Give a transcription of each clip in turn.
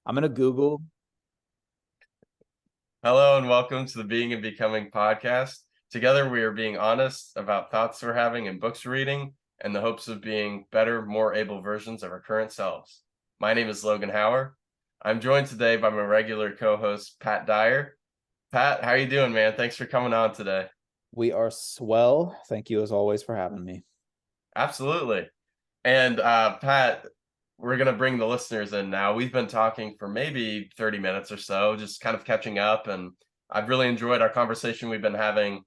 I'm gonna Google. Hello and welcome to the Being and Becoming podcast. Together, we are being honest about thoughts we're having and books we're reading, and the hopes of being better, more able versions of our current selves. My name is Logan Hauer. I'm joined today by my regular co-host, Pat Dyer. Pat, how are you doing, man? Thanks for coming on today. We are swell. Thank you as always for having me. Absolutely. And Pat, we're going to bring the listeners in now. We've been talking for maybe 30 minutes or so, just kind of catching up. And I've really enjoyed our conversation we've been having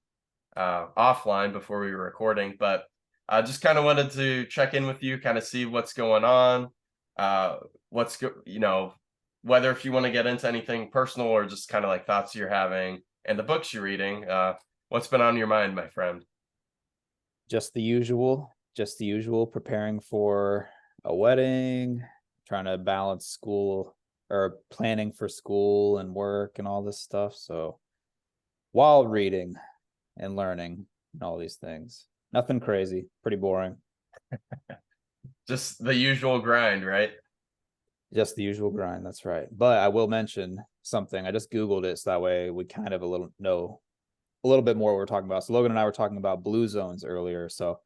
offline before we were recording. But I just kind of wanted to check in with you, kind of see what's going on, uh, whether if you want to get into anything personal or just kind of like thoughts you're having and the books you're reading. What's been on your mind, my friend? Just the usual, preparing for a wedding, trying to balance school or planning for school and work and all this stuff. So while reading and learning and all these things. Nothing crazy, pretty boring. Just the usual grind, right? Just the usual grind, that's right. But I will mention something. I just Googled it so that way we kind of know a little bit more what we're talking about. So Logan and I were talking about blue zones earlier. So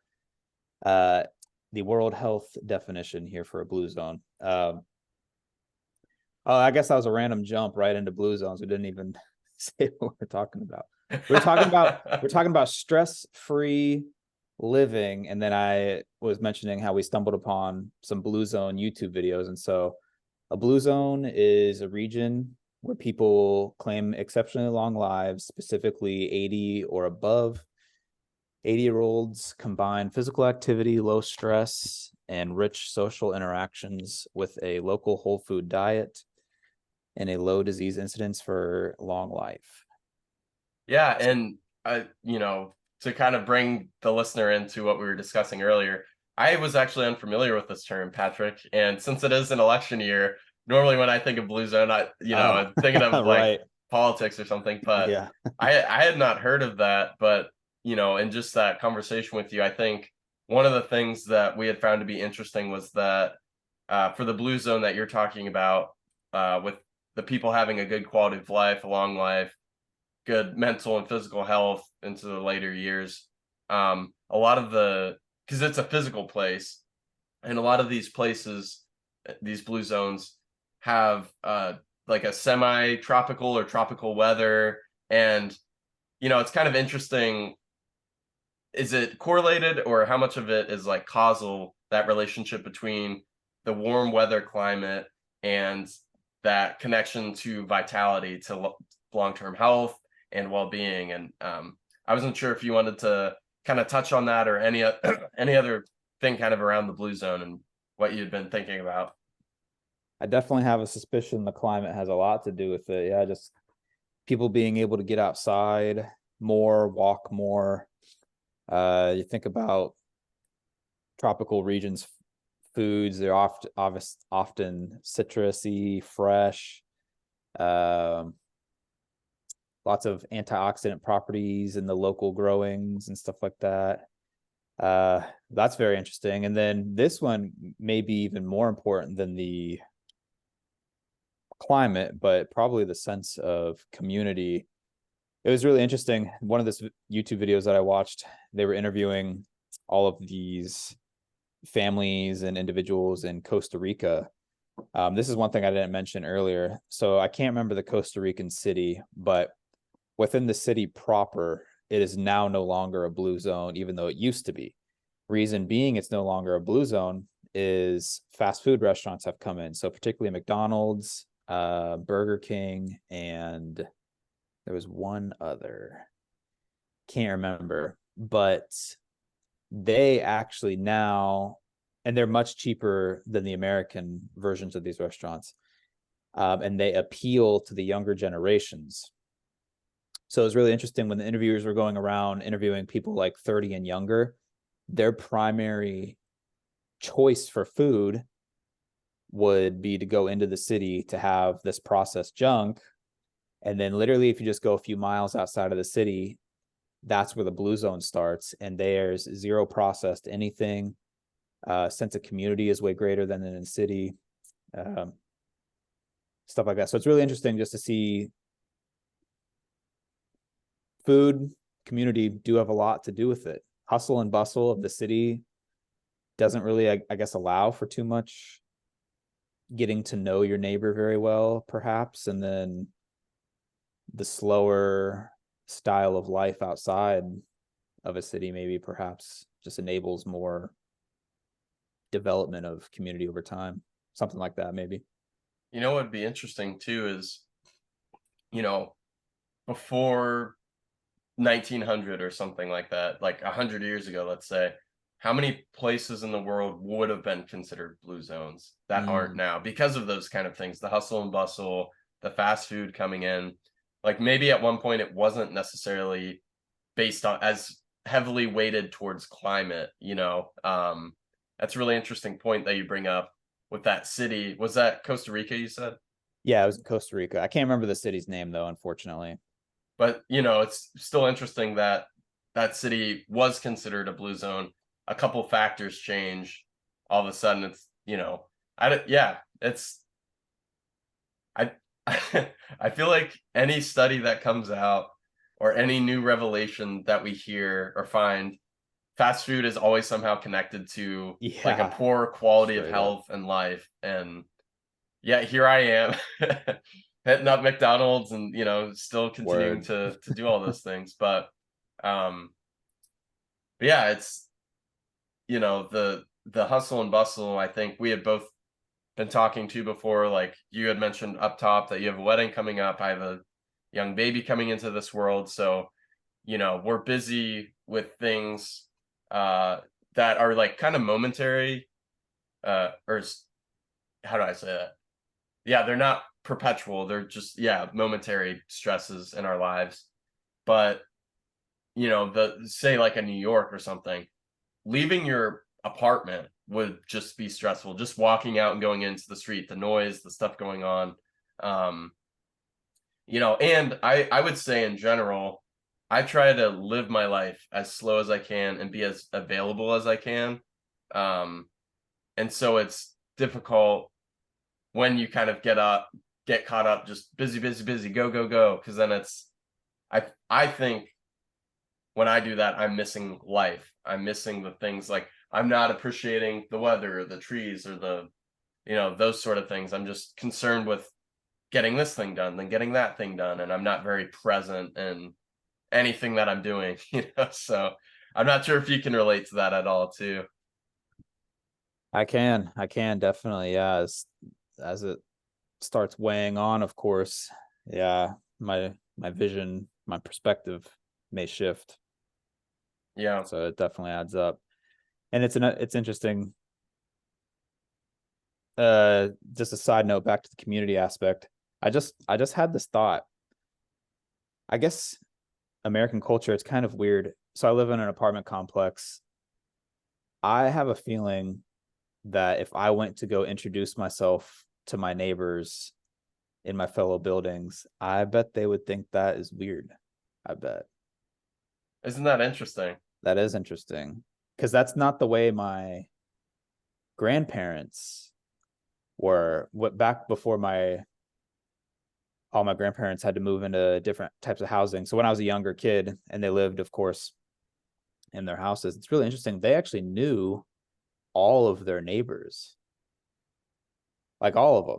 the World Health definition here for a blue zone. I guess that was a random jump right into blue zones. We didn't even say what we're talking about. We're talking about stress-free living, and then I was mentioning how we stumbled upon some blue zone YouTube videos. And so a blue zone is a region where people claim exceptionally long lives, specifically 80 or above. 80-year-olds combine physical activity, low stress, and rich social interactions with a local whole food diet and a low disease incidence for long life. Yeah, and to kind of bring the listener into what we were discussing earlier, I was actually unfamiliar with this term, Patrick. And since it is an election year, normally when I think of blue zone, I'm thinking of like Right. politics or something. But Yeah. I had not heard of that. But in just that conversation with you, I think one of the things that we had found to be interesting was that for the blue zone that you're talking about, with the people having a good quality of life, a long life, good mental and physical health into the later years. A lot of because it's a physical place, and a lot of these places, these blue zones, have like a semi-tropical or tropical weather, and it's kind of interesting. Is it correlated, or how much of it is like causal, that relationship between the warm weather climate and that connection to vitality, to long-term health and well-being? And I wasn't sure if you wanted to kind of touch on that or any any other thing kind of around the blue zone and what you'd been thinking about. I definitely have a suspicion the climate has a lot to do with it. Yeah, just people being able to get outside more, walk more. You think about tropical regions foods, they're often citrusy, fresh, um, lots of antioxidant properties in the local growings and stuff like that. That's very interesting. And then this one may be even more important than the climate, but probably the sense of community. It was really interesting. One of the YouTube videos that I watched, they were interviewing all of these families and individuals in Costa Rica. This is one thing I didn't mention earlier. So I can't remember the Costa Rican city, but within the city proper, it is now no longer a blue zone, even though it used to be. Reason being it's no longer a blue zone is fast food restaurants have come in. So particularly McDonald's, Burger King, and there was one other, can't remember, but they actually now, and they're much cheaper than the American versions of these restaurants, and they appeal to the younger generations. So it was really interesting when the interviewers were going around interviewing people like 30 and younger. Their primary choice for food would be to go into the city to have this processed junk. And then literally, if you just go a few miles outside of the city, that's where the blue zone starts. And there's zero processed anything. Sense of community is way greater than in the city. stuff like that. So it's really interesting just to see food, community do have a lot to do with it. Hustle and bustle of the city doesn't really, I guess, allow for too much getting to know your neighbor very well, perhaps. And then the slower style of life outside of a city maybe perhaps just enables more development of community over time. Something like that, maybe. You know what would be interesting too is, you know, before 1900 or something like that, like 100 years ago, let's say, how many places in the world would have been considered blue zones that aren't now because of those kind of things, the hustle and bustle, the fast food coming in. Like maybe at one point it wasn't necessarily based on as heavily weighted towards climate, you know. That's a really interesting point that you bring up with that city. Was that Costa Rica, you said? Yeah, it was in Costa Rica. I can't remember the city's name though, unfortunately. But you know, it's still interesting that that city was considered a blue zone. A couple factors change. All of a sudden, it's, you know, yeah, it's I I feel like any study that comes out or any new revelation that we hear or find, fast food is always somehow connected to like a Yeah, poor quality of straight up. health and life. And yeah, here I am hitting up McDonald's and, you know, still continuing Word. to do all those things. Um but yeah, it's, you know, the hustle and bustle. I think we had both been talking to before, like you had mentioned up top that you have a wedding coming up. I have a young baby coming into this world. So, you know, we're busy with things uh that are like kind of momentary, how do I say that? Yeah, they're not perpetual. They're just, yeah, momentary stresses in our lives. But, you know, the say like a New York or something, leaving your apartment would just be stressful. Just walking out and going into the street, the noise, the stuff going on. Um, you know, and I would say in general, I try to live my life as slow as I can and be as available as I can. Um, and so it's difficult when you kind of get caught up, just busy, busy, busy, go, go, go. Cause then it's, I think when I do that, I'm missing life. I'm missing the things, like I'm not appreciating the weather or the trees or the, you know, those sort of things. I'm just concerned with getting this thing done, then getting that thing done. And I'm not very present in anything that I'm doing, you know? So I'm not sure if you can relate to that at all too. I can definitely, yeah. As it starts weighing on, of course, yeah, my vision, my perspective may shift. Yeah. So it definitely adds up. And it's interesting. Just a side note back to the community aspect. I just had this thought. I guess American culture, it's kind of weird. So I live in an apartment complex. I have a feeling that if I went to go introduce myself to my neighbors in my fellow buildings, I bet they would think that is weird. I bet. Isn't that interesting? That is interesting. Because that's not the way my grandparents were. What back before my all my grandparents had to move into different types of housing. So when I was a younger kid and they lived, of course, in their houses, it's really interesting. They actually knew all of their neighbors, like all of them.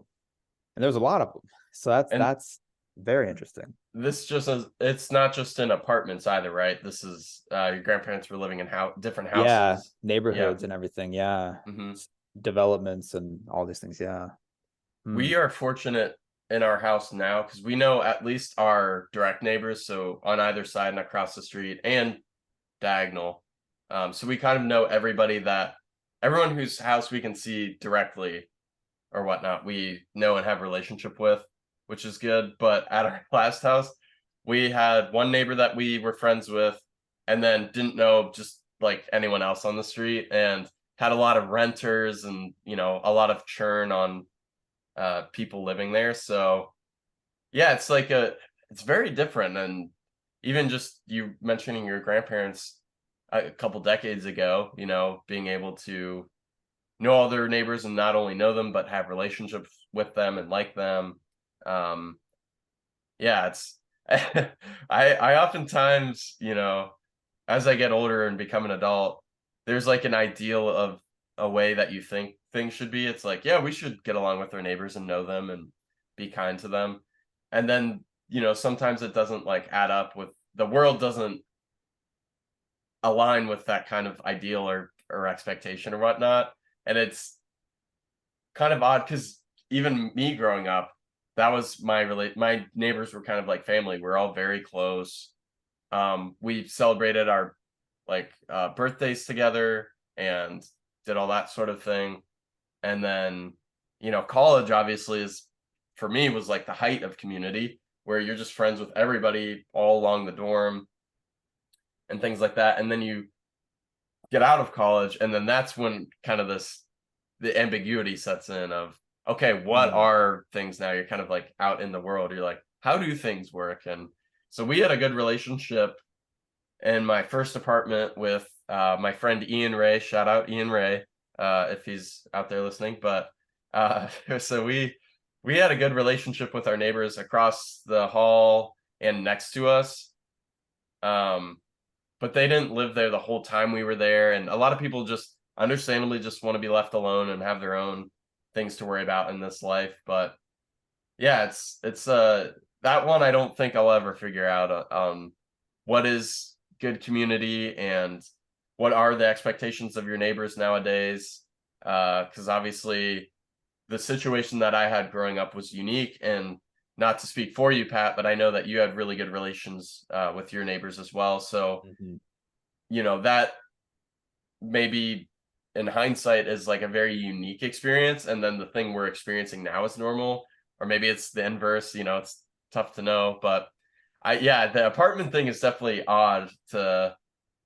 And there's a lot of them. So And that's very interesting. this just as it's not just in apartments either, right? This is your grandparents were living in different Yeah, houses. Yeah. neighborhoods and everything. Yeah, Hmm. developments and all these things. Yeah. Hmm. We are fortunate in our house now because we know at least our direct neighbors, so on either side and across the street and diagonal. So we kind of know everyone whose house we can see directly or whatnot, we know and have a relationship with, which is good. But at our last house, we had one neighbor that we were friends with and then didn't know just like anyone else on the street, and had a lot of renters and, you know, a lot of churn on people living there. So yeah, it's very different. And even just you mentioning your grandparents a couple decades ago, you know, being able to know all their neighbors and not only know them but have relationships with them and like them. Yeah, it's I oftentimes, as I get older and become an adult, there's like an ideal of a way that you think things should be. It's like, yeah, we should get along with our neighbors and know them and be kind to them. And then, sometimes it doesn't like add up with the world doesn't align with that kind of ideal or expectation or whatnot. And it's kind of odd because even me growing up, that was my neighbors were kind of like family. We're all very close. We celebrated our birthdays together and did all that sort of thing. And then, college obviously is for me was like the height of community where you're just friends with everybody all along the dorm and things like that. And then you get out of college, and then that's when kind of the ambiguity sets in of, okay, what Mm. are things now? You're kind of like out in the world. You're like, how do things work? And so we had a good relationship in my first apartment with my friend Ian Ray. Shout out Ian Ray if he's out there listening. But so we had a good relationship with our neighbors across the hall and next to us. But they didn't live there the whole time we were there, and a lot of people just understandably just want to be left alone and have their own things to worry about in this life. But yeah, it's that one I don't think I'll ever figure out what is good community and what are the expectations of your neighbors nowadays. Because obviously the situation that I had growing up was unique, and not to speak for you, Pat, but I know that you had really good relations with your neighbors as well. So, Mhm. that maybe in hindsight is like a very unique experience. And then the thing we're experiencing now is normal, or maybe it's the inverse, it's tough to know. But yeah, the apartment thing is definitely odd to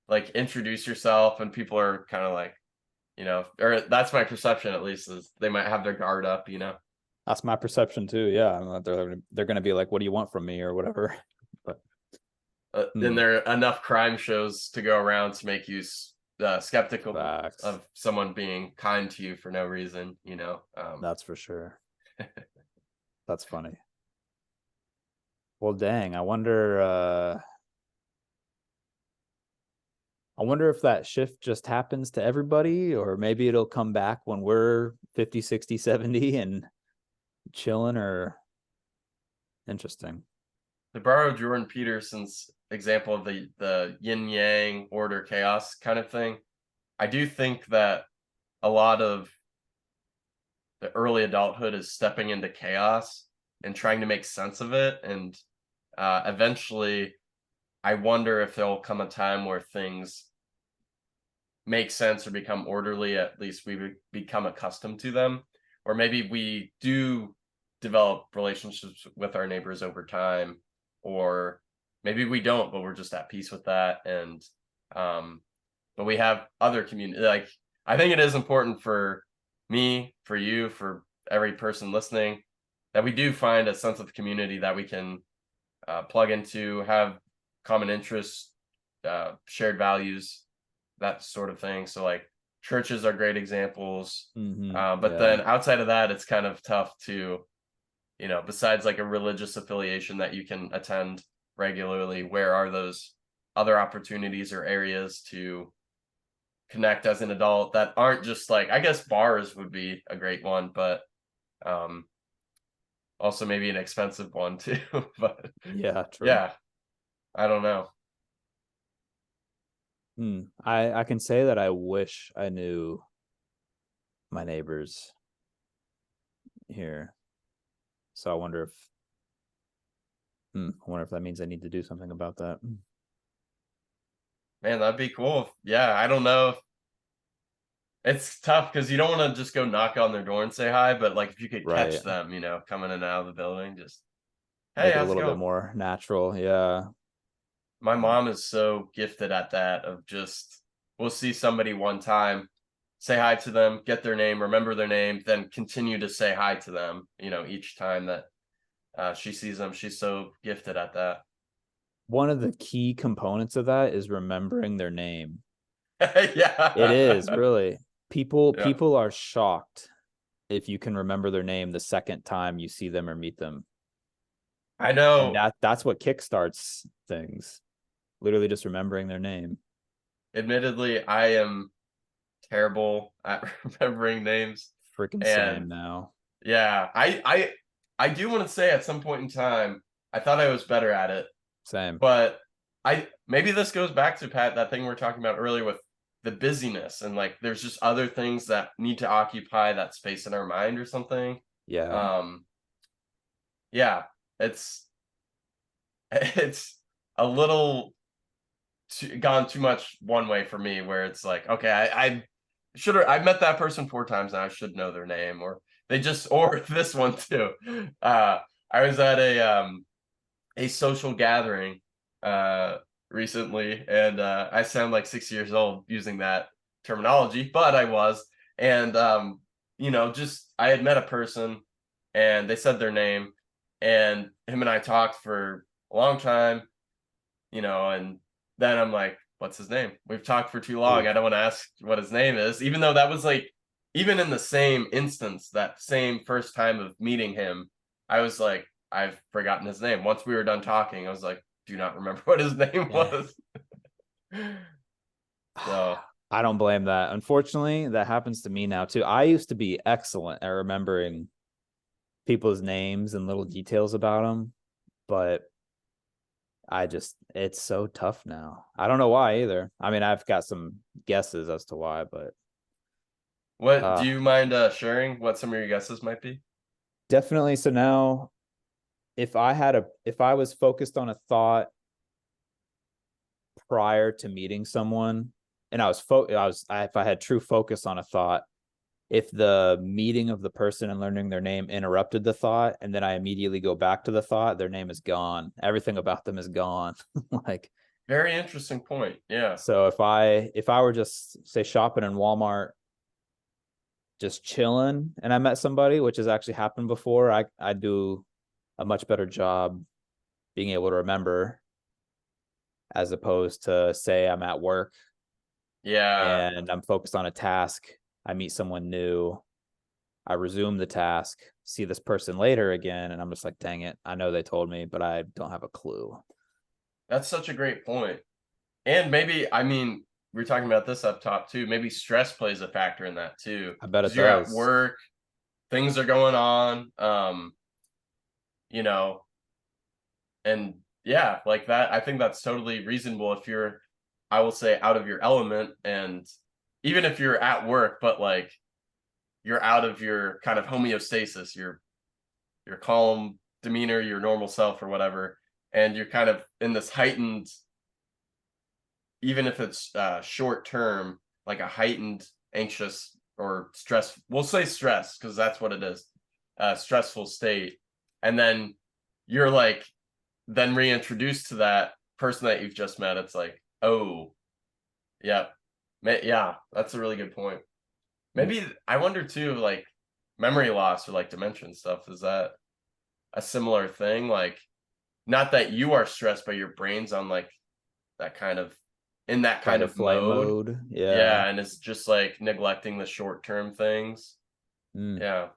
like introduce yourself, and people are kind of like, or that's my perception at least, is they might have their guard up. That's my perception too. Yeah, I'm not- they're gonna be like, "What do you want from me?" or whatever. But And hmm, there are enough crime shows to go around to make you skeptical facts. of someone being kind to you for no reason. That's for sure. That's funny. Well, dang, I wonder if that shift just happens to everybody, or maybe it'll come back when we're 50, 60, 70 and chilling, or interesting. To borrow Jordan Peterson's example of the yin yang order chaos kind of thing, I do think that a lot of the early adulthood is stepping into chaos and trying to make sense of it. And eventually, I wonder if there'll come a time where things make sense or become orderly. At least we would become accustomed to them, or maybe we do develop relationships with our neighbors over time, or maybe we don't, but we're just at peace with that. And um but we have other community, like, I think it is important for me, for you, for every person listening, that we do find a sense of community that we can plug into, have common interests, shared values, that sort of thing. So like churches are great examples. But Yeah. then outside of that, it's kind of tough to, besides like a religious affiliation that you can attend regularly, where are those other opportunities or areas to connect as an adult that aren't just like, I guess bars would be a great one, but um also maybe an expensive one too. But Yeah, true. yeah, I don't know. I can say that I wish I knew my neighbors here. So I wonder if that means I need to do something about that. Man, that'd be cool. Yeah, I don't know. It's tough because you don't want to just go knock on their door and say hi, but like if you could catch Right. them, coming in and out of the building, just, hey, Make it a how's it little bit going? more natural. Yeah. My mom is so gifted at that, of just, we'll see somebody one time, say hi to them, get their name, remember their name, then continue to say hi to them, each time that she sees them. She's so gifted at that. One of the key components of that is remembering their name. It is Yeah. really. People Yeah. people are shocked if you can remember their name the second time you see them or meet them. I And know. that's what kickstarts things. Literally just remembering their name. Admittedly, I am terrible at remembering names, Freaking and same now. yeah, I do want to say at some point in time, I thought I was better at it, Same. but I maybe this goes back to Pat, that thing we are talking about earlier with the busyness, and like there's just other things that need to occupy that space in our mind or something. Yeah. Um, yeah, it's it's a little gone too much one way for me, where it's like, okay, I should have, I've met that person 4 times now, I should know their name, or they just, or this one too. I was at a social gathering uh recently, and I sound like 6 years old using that terminology, but I was. And just I had met a person, and they said their name, and him and I talked for a long time, and then I'm like, what's his name? We've talked for too long. Oof. I don't want to ask what his name is, even though that was like, even in the same instance, that same first time of meeting him, I was like, I've forgotten his name. Once we were done talking, I was like, do not remember what his name Yeah. was. So, I don't blame that. Unfortunately, that happens to me now too. I used to be excellent at remembering people's names and little details about them, but it's so tough now. I don't know why either. I mean, I've got some guesses as to why, but what uh do you mind sharing what some of your guesses might be? definitely. So now if I was focused on a thought prior to meeting someone, and if I had true focus on a thought, if the meeting of the person and learning their name interrupted the thought, and then I immediately go back to the thought, their name is gone. Everything about them is gone. Like, Very interesting point. Yeah. so if I were just say shopping in Walmart, just chilling, and I met somebody, which has actually happened before, I do a much better job being able to remember, as opposed to say I'm at work Yeah. and I'm focused on a task. I meet someone new, I resume the task, see this person later again, and I'm just like, dang it, I know they told me, but I don't have a clue. That's such a great point. And maybe, I mean, we are talking about this up top too. Maybe stress plays a factor in that too, I bet it because you're at does. work, things are going on, you know, and yeah, like that. I think that's totally reasonable if you're, I will say, out of your element, and even if you're at work, but like you're out of your kind of homeostasis, your calm demeanor, your normal self, or whatever, and you're kind of in this heightened, even if it's short term, like a heightened anxious or stress, we'll say stress because that's what it is, stressful state. And then you're like, then reintroduced to that person that you've just met. It's like, oh, yeah, yeah, that's a really good point. Mm. Maybe I wonder too, like memory loss or like dementia and stuff. Is that a similar thing? Like, not that you are stressed, but your brain's on like that kind of, in that Fight kind or of flight mode. mode. Yeah. Yeah, and it's just like neglecting the short term things. Mm. Yeah,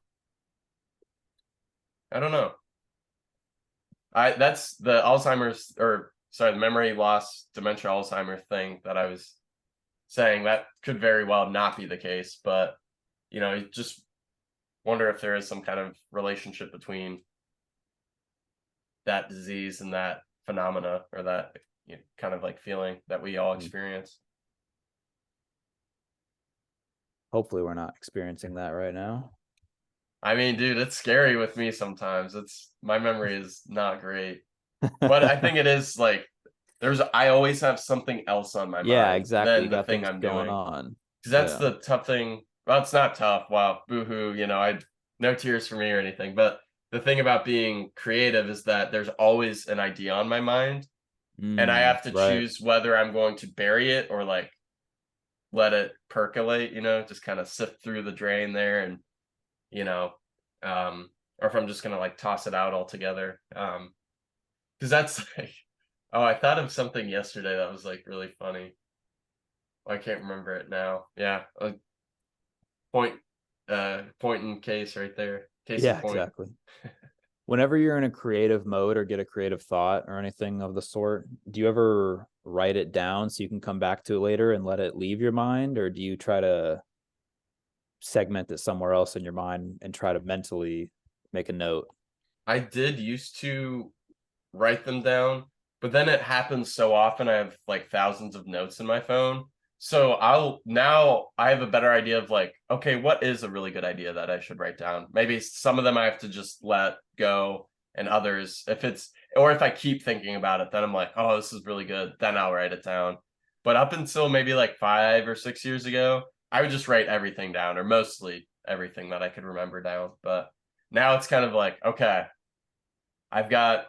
I don't know. I That's the Alzheimer's, or sorry, the memory loss, dementia, Alzheimer thing that I was saying. That could very well not be the case, but you just wonder if there is some kind of relationship between that disease and that phenomena, or that kind of like feeling that we all Mm. experience. Hopefully we're not experiencing that right now. I mean, dude, it's scary with me sometimes. It's My memory is not great. But I think it is like, I always have something else on my Yeah, mind exactly. You than the got thing things I'm going doing. on. Because that's Yeah. the tough thing. Well, it's not tough. Wow, boohoo, I no tears for me or anything. But the thing about being creative is that there's always an idea on my mind, and I Mm, have to right. choose whether I'm going to bury it or like let it percolate, just kind of sift through the drain there, and you know, um, or if I'm just gonna like toss it out altogether. Because that's like, oh, I thought of something yesterday that was like really funny. I can't remember it now. Yeah, a point, point in case right there. Case in Yeah, point. exactly. Whenever you're in a creative mode or get a creative thought or anything of the sort, do you ever write it down so you can come back to it later and let it leave your mind? Or do you try to segment it somewhere else in your mind and try to mentally make a note? I did used to write them down, but then it happens so often. I have like thousands of notes in my phone. So I have a better idea of like, okay, what is a really good idea that I should write down? Maybe some of them I have to just let go, and others, if I keep thinking about it, then I'm like, oh, this is really good. Then I'll write it down. But up until maybe like 5 or 6 years ago, I would just write everything down, or mostly everything that I could remember down. But now it's kind of like, okay, I've got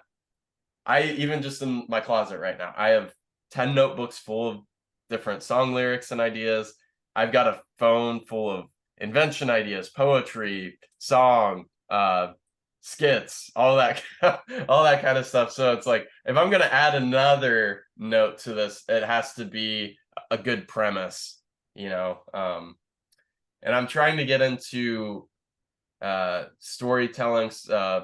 I even just in my closet right now, I have 10 notebooks full of different song lyrics and ideas. I've got a phone full of invention ideas, poetry, song, skits, all that all that kind of stuff. So it's like if I'm gonna add another note to this, it has to be a good premise, you know. And I'm trying to get into storytelling,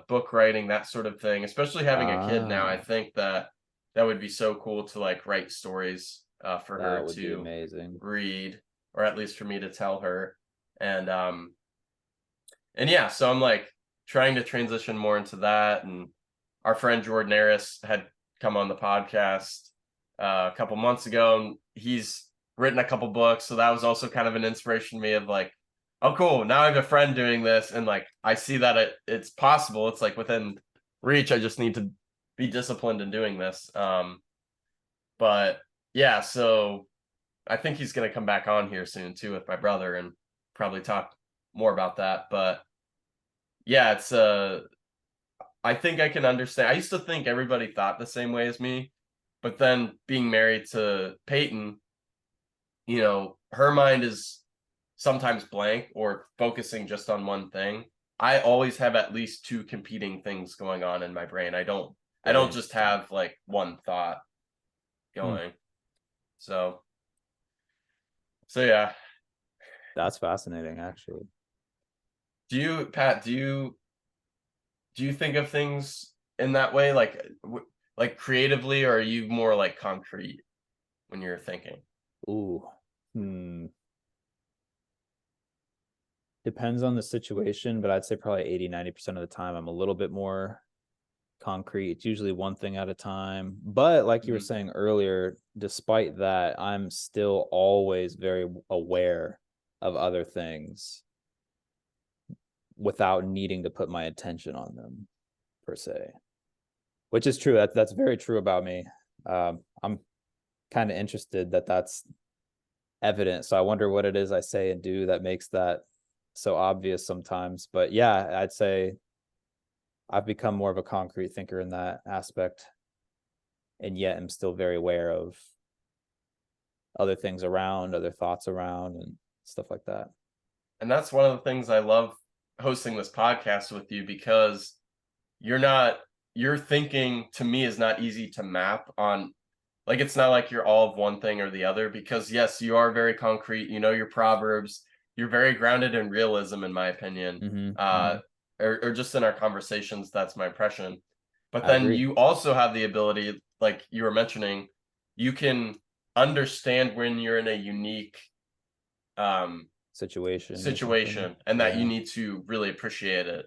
book writing, that sort of thing. Especially having a kid now, I Ah, think that would be so cool to like write stories for her that would be to amazing. read, or at least for me to tell her. And and yeah, so I'm like trying to transition more into that. And our friend Jordan Harris had come on the podcast a couple months ago, and he's written a couple books. So that was also kind of an inspiration to me of like, oh, cool. Now I have a friend doing this, and like I see that it's possible. It's like within reach. I just need to be disciplined in doing this. But yeah, so I think he's gonna come back on here soon too with my brother and probably talk more about that. But yeah, it's I think I can understand. I used to think everybody thought the same way as me, but then being married to Peyton, her mind is sometimes blank or focusing just on one thing. I always have at least two competing things going on in my brain. I Very don't just interesting. have like one thought Hmm, going. So so yeah. that's fascinating, actually. Do you think of things in that way, like like creatively, or are you more like concrete when you're thinking? Ooh, hmm. Depends on the situation, but I'd say probably 80, 90% of the time I'm a little bit more concrete. It's usually one thing at a time. But like you were Mhm. saying earlier, despite that, I'm still always very aware of other things without needing to put my attention on them per se. Which is true. That's very true about me. I'm kind of interested that that's evident. So I wonder what it is I say and do that makes that so obvious sometimes. But yeah, I'd say I've become more of a concrete thinker in that aspect, and yet I'm still very aware of other things around, other thoughts around, and stuff like that. And that's one of the things I love hosting this podcast with you, because you're not your thinking to me is not easy to map on. Like, it's not like you're all of one thing or the other, because yes, you are very concrete, your proverbs, you're very grounded in realism, in my opinion. Mm-hmm, mm-hmm. Uh or just in our conversations, that's my impression. But I then agree. you also have the ability, like you were mentioning, you can understand when you're in a unique um Situation or something. situation, and that you Yeah, need to really appreciate it.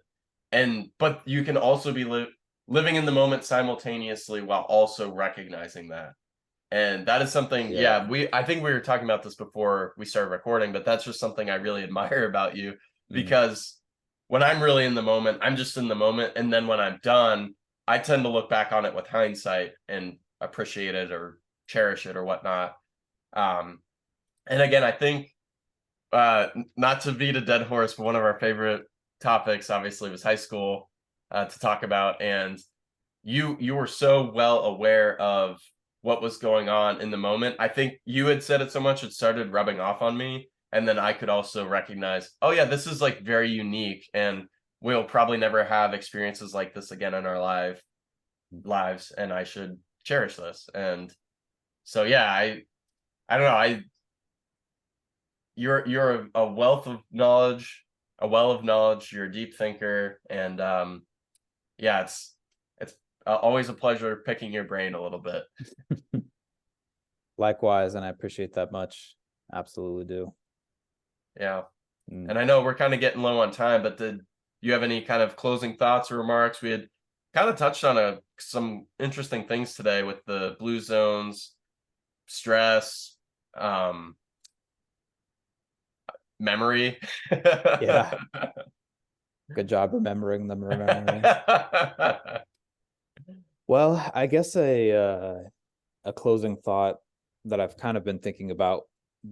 And but you can also be living in the moment simultaneously while also recognizing that. And that is something, yeah, yeah. I think we were talking about this before we started recording, but that's just something I really admire about you, Mm, because when I'm really in the moment, I'm just in the moment. And then when I'm done, I tend to look back on it with hindsight and appreciate it or cherish it or whatnot. Um, and again, I think not to beat a dead horse, but one of our favorite topics obviously was high school to talk about. And you were so well aware of what was going on in the moment. I think you had said it so much it started rubbing off on me, and then I could also recognize, oh yeah, this is like very unique, and we'll probably never have experiences like this again in our lives, and I should cherish this. And so yeah, I don't know, I you're a wealth of knowledge, a well of knowledge. You're a deep thinker, and yeah, it's always a pleasure picking your brain a little bit. Likewise, and I appreciate that much. Absolutely do. Yeah. Mm. And I know we're kind of getting low on time, but did you have any kind of closing thoughts or remarks? We had kind of touched on some interesting things today with the blue zones, stress, um, memory. Yeah. Good job remembering. Well, I guess a closing thought that I've kind of been thinking about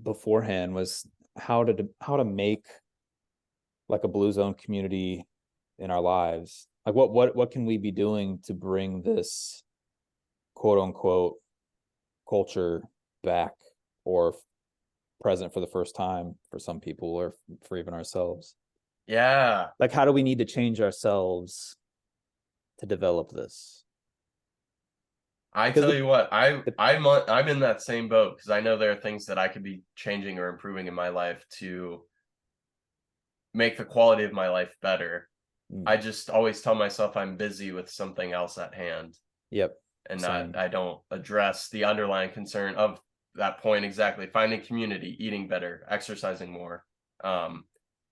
beforehand was how to make like a blue zone community in our lives. Like what can we be doing to bring this quote unquote culture back, or present for the first time for some people, or for even ourselves? Yeah. Like, how do we need to change ourselves to develop this? I Because tell you what, I'm in that same boat because I know there are things that I could be changing or improving in my life to make the quality of my life better. I just always tell myself I'm busy with something else at hand, yep, and not same. I don't address the underlying concern of that point exactly. Finding community, eating better, exercising more. Um,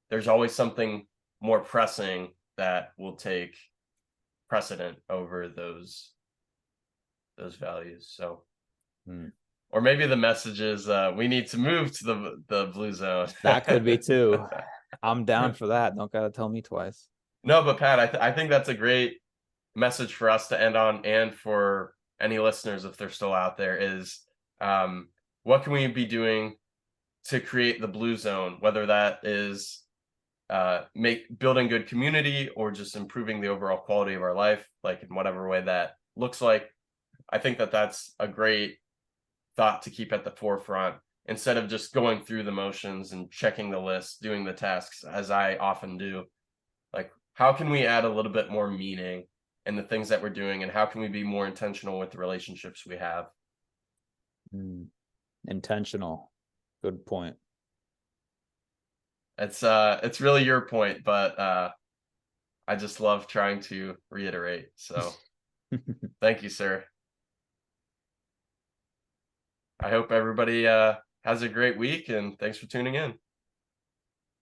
there's always something more pressing that will take precedent over those values. So, Mm. or maybe the message is we need to move to the blue zone. That could be too. I'm down for that. Don't gotta tell me twice. No, but Pat, I think that's a great message for us to end on, and for any listeners if they're still out there, is um, what can we be doing to create the blue zone, whether that is make building good community or just improving the overall quality of our life, like in whatever way that looks like. I think that that's a great thought to keep at the forefront, instead of just going through the motions and checking the list, doing the tasks as I often do. Like, how can we add a little bit more meaning in the things that we're doing, and how can we be more intentional with the relationships we have? Intentional. Good point. It's really your point, but I just love trying to reiterate. So thank you, sir. I hope everybody has a great week, and thanks for tuning in.